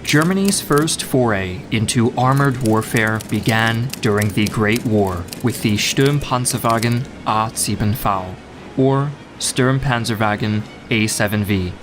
Germany's first foray into armored warfare began during the Great War with the Sturmpanzerwagen A7V, or Sturmpanzerwagen A7V.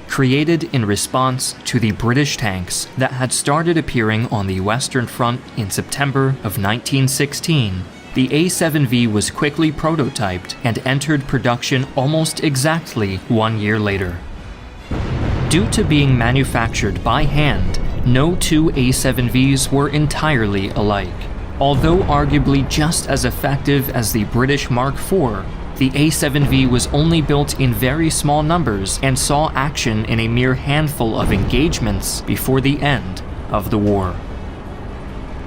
Created in response to the British tanks that had started appearing on the Western Front in September of 1916, the A7V was quickly prototyped and entered production almost exactly 1 year later. Due to being manufactured by hand, no two A7Vs were entirely alike. Although arguably just as effective as the British Mark IV, the A7V was only built in very small numbers and saw action in a mere handful of engagements before the end of the war.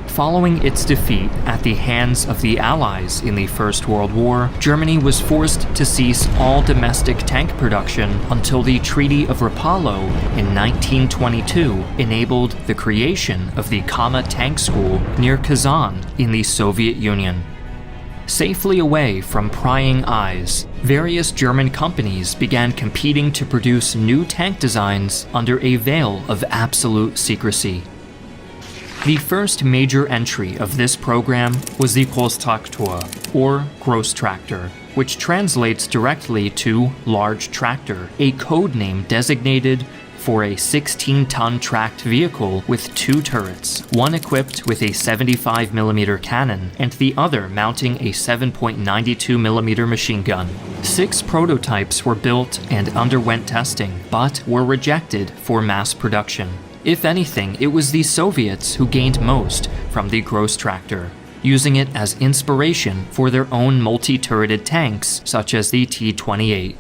Following its defeat at the hands of the Allies in the First World War, Germany was forced to cease all domestic tank production until the Treaty of Rapallo in 1922 enabled the creation of the Kama Tank School near Kazan in the Soviet Union. Safely away from prying eyes, various German companies began competing to produce new tank designs under a veil of absolute secrecy. The first major entry of this program was the Großtraktor, or Gross Tractor, which translates directly to large tractor, a code name designated for a 16-ton tracked vehicle with two turrets, one equipped with a 75mm cannon and the other mounting a 7.92mm machine gun. 6 prototypes were built and underwent testing, but were rejected for mass production. If anything, it was the Soviets who gained most from the Gross Tractor, using it as inspiration for their own multi-turreted tanks such as the T-28.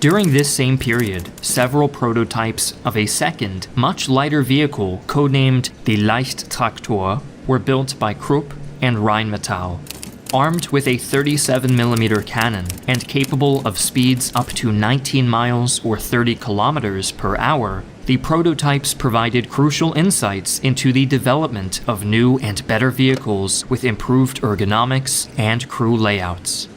During this same period, several prototypes of a second, much lighter vehicle codenamed the Leichttraktor were built by Krupp and Rheinmetall. Armed with a 37mm cannon and capable of speeds up to 19 miles or 30 kilometers per hour, the prototypes provided crucial insights into the development of new and better vehicles with improved ergonomics and crew layouts.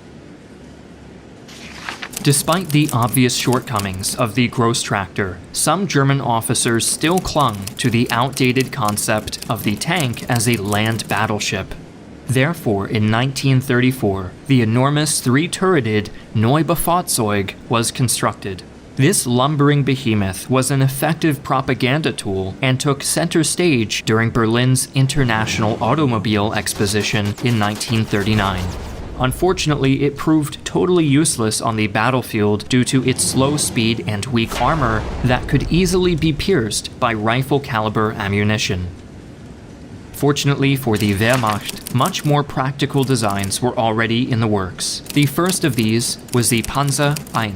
Despite the obvious shortcomings of the Gross Tractor, some German officers still clung to the outdated concept of the tank as a land battleship. Therefore, in 1934, the enormous three-turreted Neue Fahrzeug was constructed. This lumbering behemoth was an effective propaganda tool and took center stage during Berlin's International Automobile Exposition in 1939. Unfortunately, it proved totally useless on the battlefield due to its slow speed and weak armor that could easily be pierced by rifle-caliber ammunition. Fortunately for the Wehrmacht, much more practical designs were already in the works. The first of these was the Panzer I,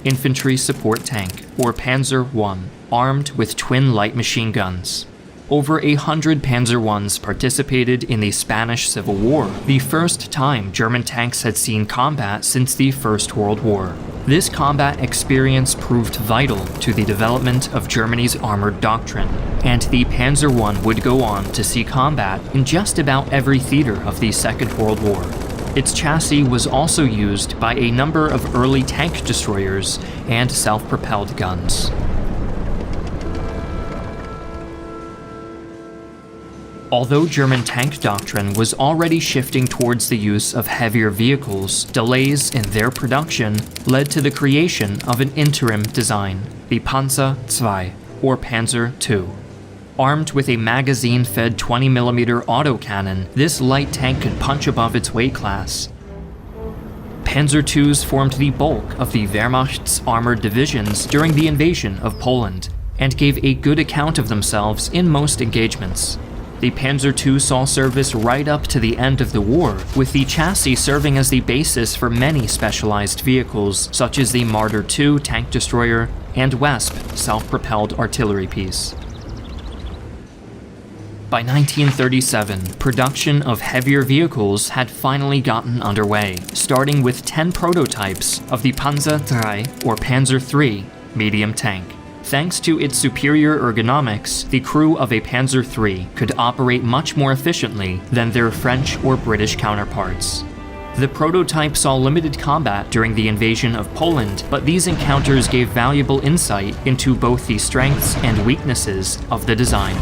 infantry support tank, or Panzer I, armed with twin light machine guns. Over 100 Panzer Is participated in the Spanish Civil War, the first time German tanks had seen combat since the First World War. This combat experience proved vital to the development of Germany's armored doctrine, and the Panzer I would go on to see combat in just about every theater of the Second World War. Its chassis was also used by a number of early tank destroyers and self-propelled guns. Although German tank doctrine was already shifting towards the use of heavier vehicles, delays in their production led to the creation of an interim design, the Panzer II, or Panzer II. Armed with a magazine-fed 20mm autocannon, this light tank could punch above its weight class. Panzer IIs formed the bulk of the Wehrmacht's armored divisions during the invasion of Poland, and gave a good account of themselves in most engagements. The Panzer II saw service right up to the end of the war, with the chassis serving as the basis for many specialized vehicles, such as the Marder II tank destroyer and Wesp self-propelled artillery piece. By 1937, production of heavier vehicles had finally gotten underway, starting with 10 prototypes of the Panzer III, or Panzer III, medium tank. Thanks to its superior ergonomics, the crew of a Panzer III could operate much more efficiently than their French or British counterparts. The prototype saw limited combat during the invasion of Poland, but these encounters gave valuable insight into both the strengths and weaknesses of the design.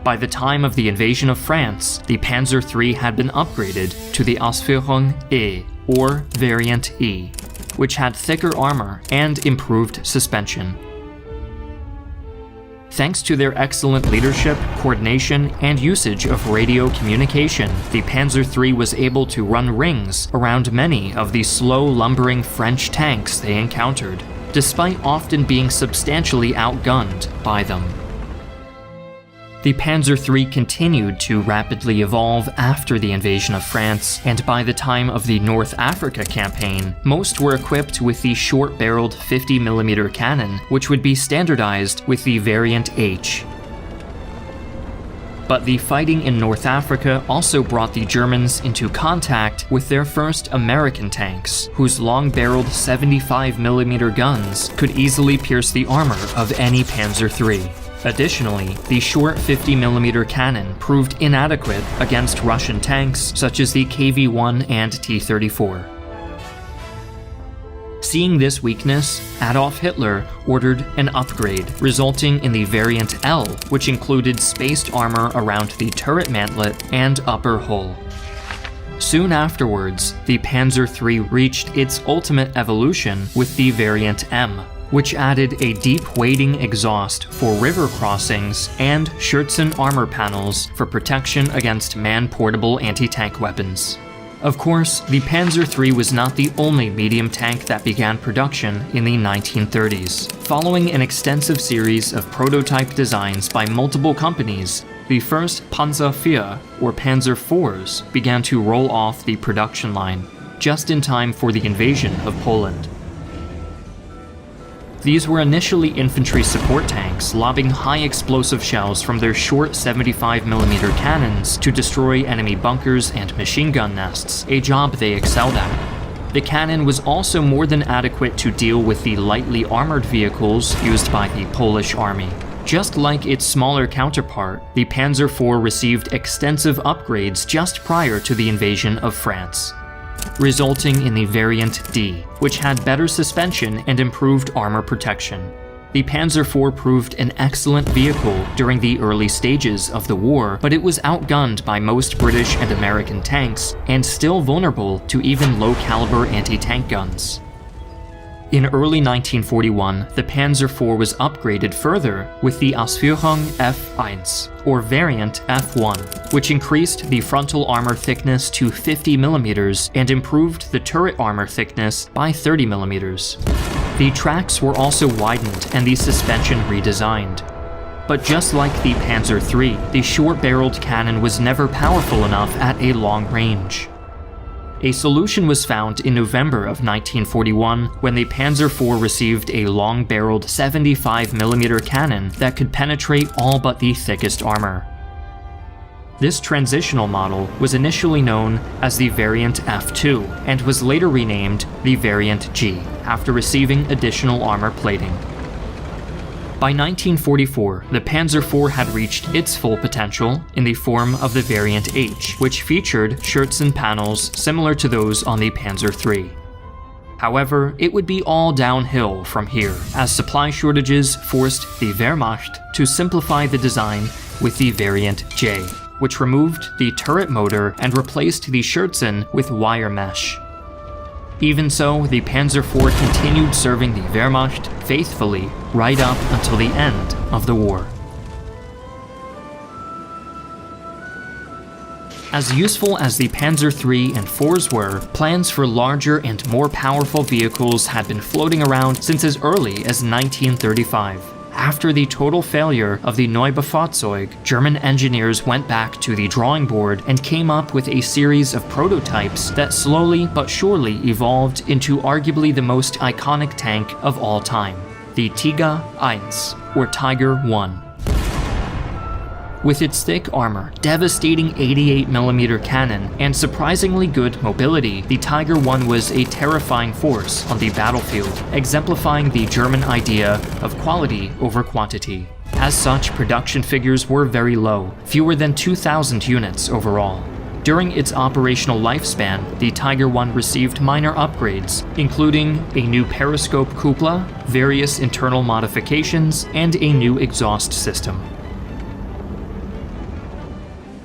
By the time of the invasion of France, the Panzer III had been upgraded to the Ausführung E, or Variant E, which had thicker armor and improved suspension. Thanks to their excellent leadership, coordination, and usage of radio communication, the Panzer III was able to run rings around many of the slow, lumbering French tanks they encountered, despite often being substantially outgunned by them. The Panzer III continued to rapidly evolve after the invasion of France, and by the time of the North Africa campaign, most were equipped with the short-barreled 50mm cannon, which would be standardized with the Variant H. But the fighting in North Africa also brought the Germans into contact with their first American tanks, whose long-barreled 75mm guns could easily pierce the armor of any Panzer III. Additionally, the short 50mm cannon proved inadequate against Russian tanks such as the KV-1 and T-34. Seeing this weakness, Adolf Hitler ordered an upgrade, resulting in the Variant L, which included spaced armor around the turret mantlet and upper hull. Soon afterwards, the Panzer III reached its ultimate evolution with the Variant M, which added a deep wading exhaust for river crossings and Schürzen armor panels for protection against man-portable anti-tank weapons. Of course, the Panzer III was not the only medium tank that began production in the 1930s. Following an extensive series of prototype designs by multiple companies, the first Panzer IV, or Panzer IVs, began to roll off the production line, just in time for the invasion of Poland. These were initially infantry support tanks, lobbing high explosive shells from their short 75mm cannons to destroy enemy bunkers and machine gun nests, a job they excelled at. The cannon was also more than adequate to deal with the lightly armored vehicles used by the Polish army. Just like its smaller counterpart, the Panzer IV received extensive upgrades just prior to the invasion of France, resulting in the Variant D, which had better suspension and improved armor protection. The Panzer IV proved an excellent vehicle during the early stages of the war, but it was outgunned by most British and American tanks, and still vulnerable to even low-caliber anti-tank guns. In early 1941, the Panzer IV was upgraded further with the Ausführung F1, or Variant F1, which increased the frontal armor thickness to 50mm and improved the turret armor thickness by 30mm. The tracks were also widened and the suspension redesigned. But just like the Panzer III, the short-barreled cannon was never powerful enough at a long range. A solution was found in November of 1941 when the Panzer IV received a long-barreled 75mm cannon that could penetrate all but the thickest armor. This transitional model was initially known as the Variant F2 and was later renamed the Variant G after receiving additional armor plating. By 1944, the Panzer IV had reached its full potential in the form of the Variant H, which featured Schürzen panels similar to those on the Panzer III. However, it would be all downhill from here, as supply shortages forced the Wehrmacht to simplify the design with the Variant J, which removed the turret motor and replaced the Schürzen with wire mesh. Even so, the Panzer IV continued serving the Wehrmacht faithfully right up until the end of the war. As useful as the Panzer III and IVs were, plans for larger and more powerful vehicles had been floating around since as early as 1935. After the total failure of the Neubaufahrzeug, German engineers went back to the drawing board and came up with a series of prototypes that slowly but surely evolved into arguably the most iconic tank of all time, the Tiger I, or Tiger I. With its thick armor, devastating 88mm cannon, and surprisingly good mobility, the Tiger I was a terrifying force on the battlefield, exemplifying the German idea of quality over quantity. As such, production figures were very low, fewer than 2,000 units overall. During its operational lifespan, the Tiger I received minor upgrades, including a new periscope cupola, various internal modifications, and a new exhaust system.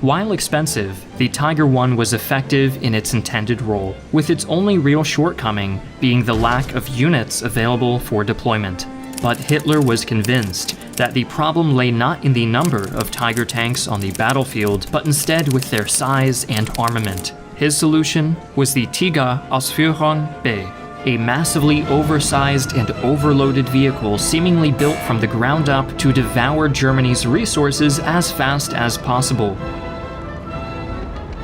While expensive, the Tiger I was effective in its intended role, with its only real shortcoming being the lack of units available for deployment. But Hitler was convinced that the problem lay not in the number of Tiger tanks on the battlefield, but instead with their size and armament. His solution was the Tiger-Ausführung B, a massively oversized and overloaded vehicle seemingly built from the ground up to devour Germany's resources as fast as possible.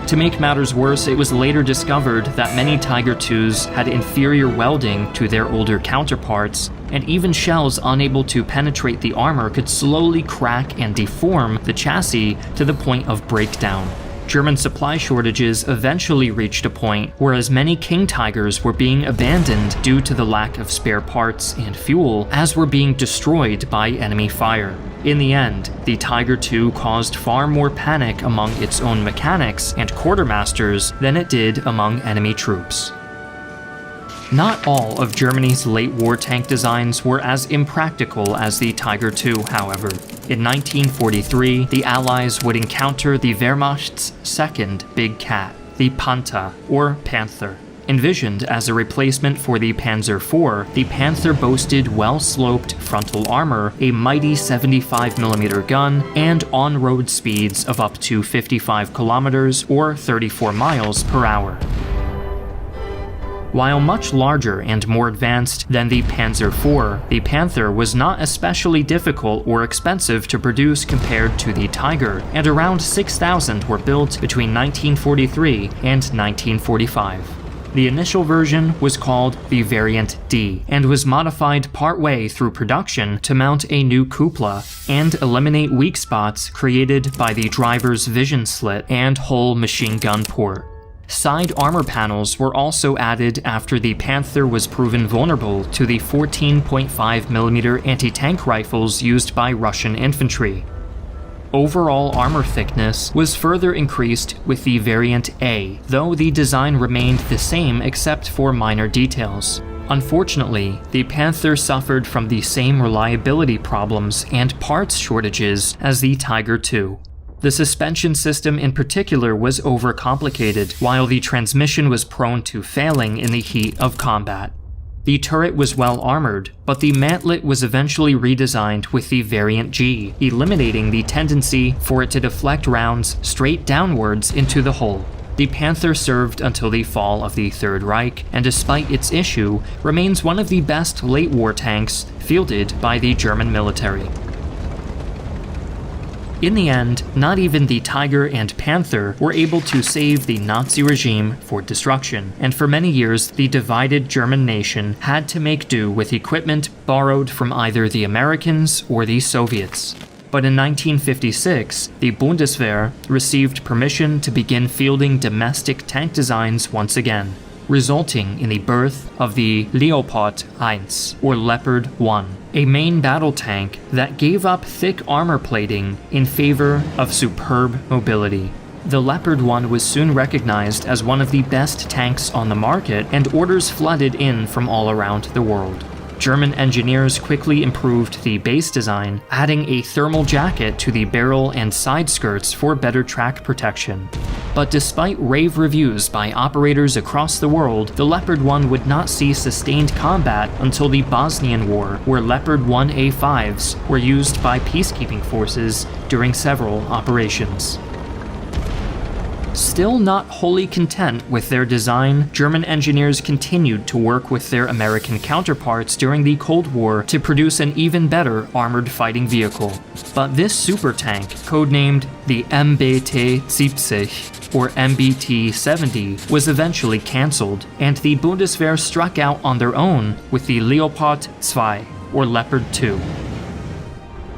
To make matters worse, it was later discovered that many Tiger IIs had inferior welding to their older counterparts, and even shells unable to penetrate the armor could slowly crack and deform the chassis to the point of breakdown. German supply shortages eventually reached a point where as many King Tigers were being abandoned due to the lack of spare parts and fuel as were being destroyed by enemy fire. In the end, the Tiger II caused far more panic among its own mechanics and quartermasters than it did among enemy troops. Not all of Germany's late war tank designs were as impractical as the Tiger II, however. In 1943, the Allies would encounter the Wehrmacht's second big cat, the Panther, or Panther. Envisioned as a replacement for the Panzer IV, the Panther boasted well-sloped frontal armor, a mighty 75mm gun, and on-road speeds of up to 55 kilometers or 34 miles per hour. While much larger and more advanced than the Panzer IV, the Panther was not especially difficult or expensive to produce compared to the Tiger, and around 6,000 were built between 1943 and 1945. The initial version was called the Variant D, and was modified partway through production to mount a new cupola and eliminate weak spots created by the driver's vision slit and hull machine gun port. Side armor panels were also added after the Panther was proven vulnerable to the 14.5mm anti-tank rifles used by Russian infantry. Overall armor thickness was further increased with the Variant A, though the design remained the same except for minor details. Unfortunately, the Panther suffered from the same reliability problems and parts shortages as the Tiger II. The suspension system in particular was overcomplicated, while the transmission was prone to failing in the heat of combat. The turret was well armored, but the mantlet was eventually redesigned with the Variant G, eliminating the tendency for it to deflect rounds straight downwards into the hull. The Panther served until the fall of the Third Reich, and despite its issue, remains one of the best late-war tanks fielded by the German military. In the end, not even the Tiger and Panther were able to save the Nazi regime for destruction, and for many years the divided German nation had to make do with equipment borrowed from either the Americans or the Soviets. But in 1956, the Bundeswehr received permission to begin fielding domestic tank designs once again, resulting in the birth of the Leopard 1, or Leopard 1, a main battle tank that gave up thick armor plating in favor of superb mobility. The Leopard 1 was soon recognized as one of the best tanks on the market, and orders flooded in from all around the world. German engineers quickly improved the base design, adding a thermal jacket to the barrel and side skirts for better track protection. But despite rave reviews by operators across the world, the Leopard 1 would not see sustained combat until the Bosnian War, where Leopard 1A5s were used by peacekeeping forces during several operations. Still not wholly content with their design, German engineers continued to work with their American counterparts during the Cold War to produce an even better armored fighting vehicle. But this super tank, codenamed the MBT-70 or MBT-70, was eventually cancelled, and the Bundeswehr struck out on their own with the Leopard 2 or Leopard 2.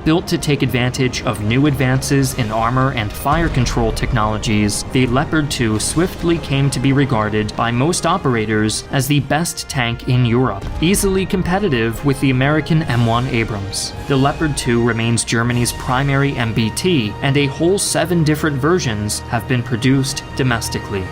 Built to take advantage of new advances in armor and fire control technologies, the Leopard 2 swiftly came to be regarded by most operators as the best tank in Europe, easily competitive with the American M1 Abrams. The Leopard 2 remains Germany's primary MBT, and a whole 7 different versions have been produced domestically.